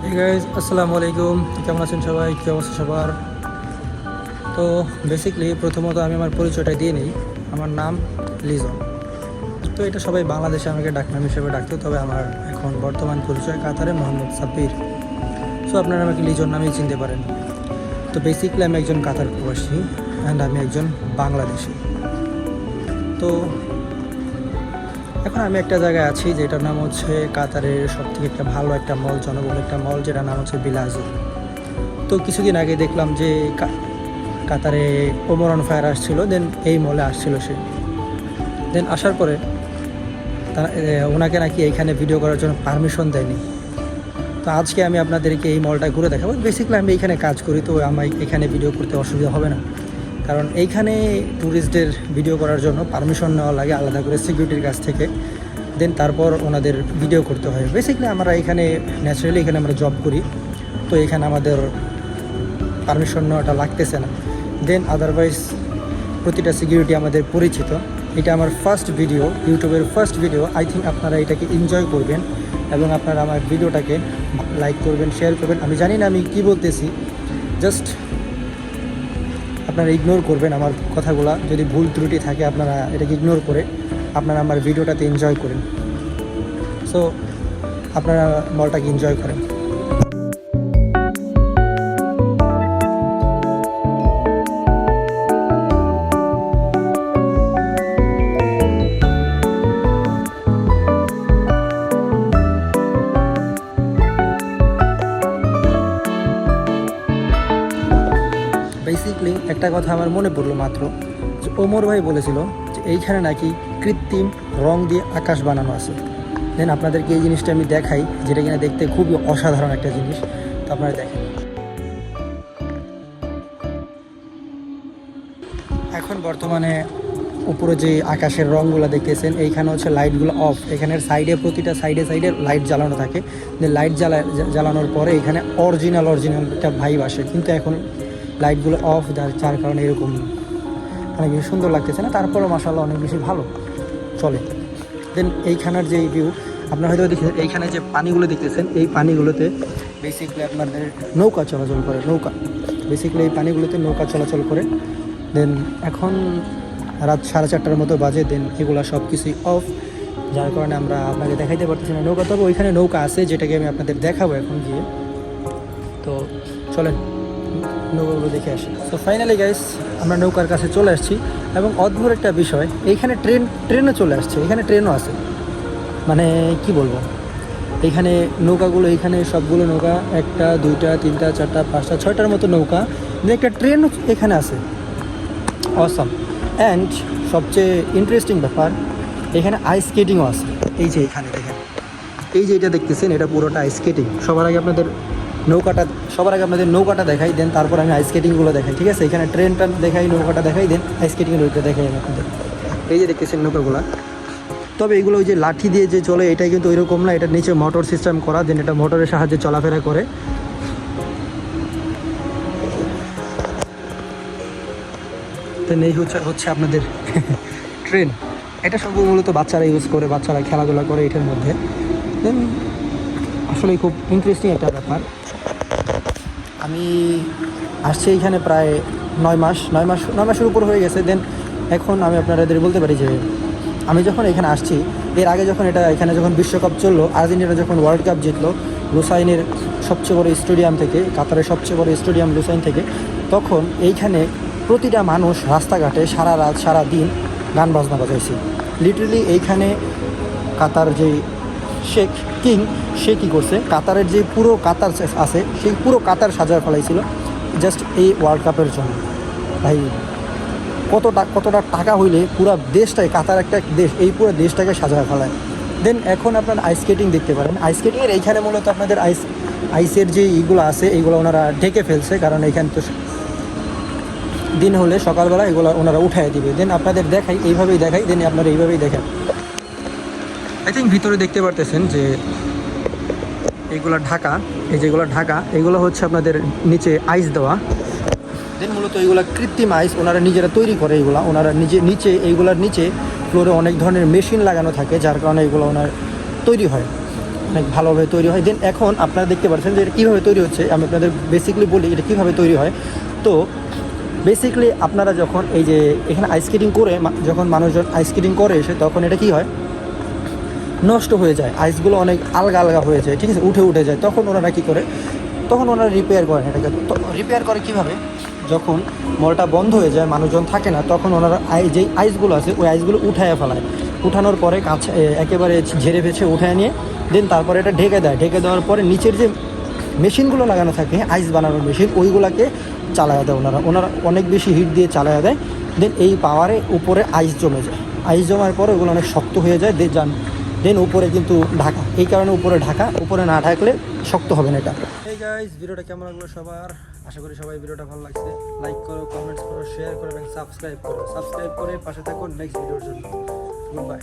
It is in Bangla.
Hey guys, আসসালামু আলাইকুম। কেমন আছেন সবাই? কী অবস্থা সবার? তো বেসিক্যালি প্রথমত আমি আমার পরিচয়টা দিয়ে নিই। আমার নাম লিজন। তো এটা সবাই বাংলাদেশে আমাকে ডাকনাম হিসেবে ডাকতো, তবে আমার এখন বর্তমান পরিচয় কাতারে মোহাম্মদ সাব্বির। সো আপনারা আমাকে লিজন নামেই চিনতে পারেন। তো বেসিক্যালি আমি একজন কাতার প্রবাসী অ্যান্ড আমি একজন বাংলাদেশি। তো এখন আমি একটা জায়গায় আছি যেটার নাম হচ্ছে কাতারের সবথেকে একটা ভালো একটা মল, জনবহুল একটা মল, যেটার নাম হচ্ছে বিলাজি। তো কিছুদিন আগে দেখলাম যে কাতারে ওমর অন ফায়ার আসছিল, দেন এই মলে আসছিল সে। দেন আসার পরে তারা ওনাকে নাকি এইখানে ভিডিও করার জন্য পারমিশন দেয়নি। তো আজকে আমি আপনাদেরকে এই মলটা ঘুরে দেখাবো। বেসিক্যালি আমি এইখানে কাজ করি, তো আমার এখানে ভিডিও করতে অসুবিধা হবে না, কারণ এইখানে ট্যুরিস্টদের ভিডিও করার জন্য পারমিশন নেওয়া লাগে আলাদা করে সিকিউরিটির কাছ থেকে। দেন তারপর ওনাদের ভিডিও করতে হয়। বেসিক্যালি আমরা এখানে ন্যাচারালি এখানে আমরা জব করি, তো এখানে আমাদের পারমিশন নেওয়াটা লাগতেছে না। দেন আদারওয়াইজ প্রতিটা সিকিউরিটি আমাদের পরিচিত। এটা আমার ফার্স্ট ভিডিও, ইউটিউবের ফার্স্ট ভিডিও। আই থিঙ্ক আপনারা এটাকে এনজয় করবেন এবং আপনারা আমার ভিডিওটাকে লাইক করবেন, শেয়ার করবেন। আমি জানি না আমি কি বলতেছি, জাস্ট আপনারা ইগনোর করবেন আমার কথাগুলো। যদি ভুল ত্রুটি থাকে আপনারা এটাকে ইগনোর করে আপনারা আমার ভিডিওটাতে এনজয় করেন। সো আপনারা মলটাকে এনজয় করেন। বেসিকলি একটা কথা আমার মনে পড়লো মাত্র, যে ওমর ভাই বলেছিল যে এইখানে নাকি কৃত্রিম রং দিয়ে আকাশ বানানো আছে। দেন আপনাদেরকে এই জিনিসটা আমি দেখাই, যেটা কিনা দেখতে খুবই অসাধারণ একটা জিনিস। তো আপনারা দেখেন, এখন বর্তমানে উপরে যে আকাশের রঙগুলো দেখতেছেন, এইখানে হচ্ছে লাইটগুলো অফ। এখানের সাইডে প্রতিটা সাইডে সাইডে লাইট জ্বালানো থাকে। দেন লাইট জ্বালানোর পরে এখানে অরিজিনাল একটা ভাইব আসে, কিন্তু এখন লাইটগুলো অফ, যার কারণে এরকম অনেক বেশি সুন্দর লাগতেছে না। তারপরেও মাশাআল্লাহ অনেক বেশি ভালো চলে। দেন এইখানের যে ভিউ আপনারা হয়তো দেখেছেন, এইখানে যে পানিগুলো দেখতেছেন, এই পানিগুলোতে বেসিক্যালি আপনাদের নৌকা চলাচল করে। বেসিক্যালি এই পানিগুলোতে নৌকা চলাচল করে। দেন এখন রাত 4:30টার মতো বাজে। দেন এগুলো সব কিছুই অফ, যার কারণে আমরা আপনাকে দেখাইতে পারতেছি না নৌকা। তবে ওইখানে নৌকা আছে, যেটাকে আমি আপনাদের দেখাবো এখন গিয়ে। তো চলেন নৌকাগুলো দেখে আসি। তো ফাইনালি গাইস, আমরা নৌকার কাছে চলে আসছি এবং অদ্ভুত একটা বিষয়, এইখানে ট্রেনও চলে আসছে। এখানে ট্রেনও আছে, মানে কি বলবো, এইখানে নৌকাগুলো, এইখানে সবগুলো নৌকা 1টা 2টা 3টা 4টা 5টা 6টার মতো নৌকা, একটা ট্রেন এখানে আছে। অসাম। অ্যান্ড সবচেয়ে ইন্টারেস্টিং ব্যাপার, এখানে আইস স্কেটিংও আছে। এই যে এখানে দেখেন, এই যে এটা দেখতেছেন, এটা পুরোটা আইস স্কেটিং। সবার আগে আপনাদের নৌকাটা দেখাই, দেন তারপর আমি আইস স্কেটিংগুলো দেখাই, ঠিক আছে? এখানে ট্রেনটা দেখাই, নৌকাটা দেখাই, দেন আইস স্কেটিংয়ের ওইটা দেখাই আমি আপনাদের। এই যে দেখতেছেন নৌকাগুলো, তবে এগুলো ওই যে লাঠি দিয়ে যে চলে, এটা কিন্তু ওইরকম না। এটার নিচে মোটর সিস্টেম করা, দেন এটা মোটরের সাহায্যে চলাফেরা করে। দেন এই হচ্ছে আপনাদের ট্রেন। এটা সব মূলত বাচ্চারা ইউজ করে, বাচ্চারা খেলাধুলা করে এটার মধ্যে। দেন আসলে খুব ইন্টারেস্টিং একটা ব্যাপার। আমি আসছি এইখানে প্রায় 9 মাসের উপর হয়ে গেছে। দেন এখন আমি আপনাদের বলতে পারি যে আমি যখন এখানে আসছি, এর আগে যখন এখানে যখন বিশ্বকাপ চললো, আর্জেন্টিনা যখন ওয়ার্ল্ড কাপ জিতলো লুসাইনের সবচেয়ে বড় স্টেডিয়াম থেকে, কাতারের সবচেয়ে বড় স্টেডিয়াম লুসাইন থেকে, তখন এইখানে প্রতিটা মানুষ রাস্তাঘাটে সারা রাত সারা দিন গান বাজনা বাজাইছে। লিটারেলি এইখানে কাতার যে শেখ কিং, সে কী করছে, কাতারের যে পুরো কাতার আছে সেই পুরো কাতার সাজায় ফেলাইছিল জাস্ট এই ওয়ার্ল্ড কাপের জন্য। ভাই কতটা টাকা হইলে পুরো দেশটাই, কাতার একটা দেশ, এই পুরো দেশটাকে সাজায় ফেলায়। দেন এখন আপনারা আইস স্কেটিং দেখতে পারেন। আইস স্কেটিংয়ের এইখানে মূলত আপনাদের আইসের যে এইগুলো আছে, এইগুলো ওনারা ঢেকে ফেলছে, কারণ এইখানে তো দিন হলে সকালবেলা এগুলো ওনারা উঠায় দিবে। দেন আপনাদের দেখাই, এইভাবেই দেখাই, দেন আপনারা এইভাবেই দেখেন। আই থিঙ্ক ভিতরে দেখতে পারতেছেন যে এইগুলো ঢাকা, এই যেগুলো ঢাকা, এগুলো হচ্ছে আপনাদের নিচে আইস দেওয়া। দেন মূলত এইগুলো কৃত্রিম আইস ওনারা নিজেরা তৈরি করে। এইগুলো ওনারা নিচে এইগুলোর নিচে ফ্লোরে অনেক ধরনের মেশিন লাগানো থাকে, যার কারণে এগুলো ওনার তৈরি হয়। অনেক ভালোভাবে তৈরি হয়। দেন এখন আপনারা দেখতে পাচ্ছেন যে এটা কীভাবে তৈরি হচ্ছে, আমি আপনাদের বেসিক্যালি বলি এটা কীভাবে তৈরি হয়। তো বেসিক্যালি আপনারা যখন এই যে এখানে আইস স্কেটিং করে যখন মানুষজন আইস স্কেটিং করে এসে, তখন এটা কী হয়, নষ্ট হয়ে যায়, আইসগুলো অনেক আলগা আলগা হয়ে যায়, ঠিক আছে, উঠে যায়। তখন ওনারা কী করে, তখন ওনারা রিপেয়ার করেন এটাকে। তো রিপেয়ার করে কীভাবে, যখন মলটা বন্ধ হয়ে যায়, মানুষজন থাকে না, তখন ওনারা যেই আইসগুলো আছে ওই আইসগুলো উঠায় ফেলায়। উঠানোর পরে কাছে একেবারে ঝেড়ে ভেছে উঠায় নিয়ে দেন তারপরে এটা ঢেকে দেয়। ঢেকে দেওয়ার পরে নিচের যে মেশিনগুলো লাগানো থাকে আইস বানানোর মেশিন, ওইগুলোকে চালায়া দেয় ওনারা অনেক বেশি হিট দিয়ে চালায়া দেয়। দেন এই পাওয়ারে উপরে আইস জমে যায়। আইস জমার পরে ওগুলো অনেক শক্ত হয়ে যায়। দেন উপরে কিন্তু ঢাকা, এই কারণে উপরে ঢাকা, উপরে না ঢাকলে শক্ত হবে না এটা। এই গাইস, ভিডিওটা কেমন লাগলো সবার? আশা করি সবাই ভিডিওটা ভালো লাগছে। লাইক করো, কমেন্টস করো, শেয়ার করো এবং সাবস্ক্রাইব করে পাশে থাকো নেক্সট ভিডিওর জন্য। Good bye.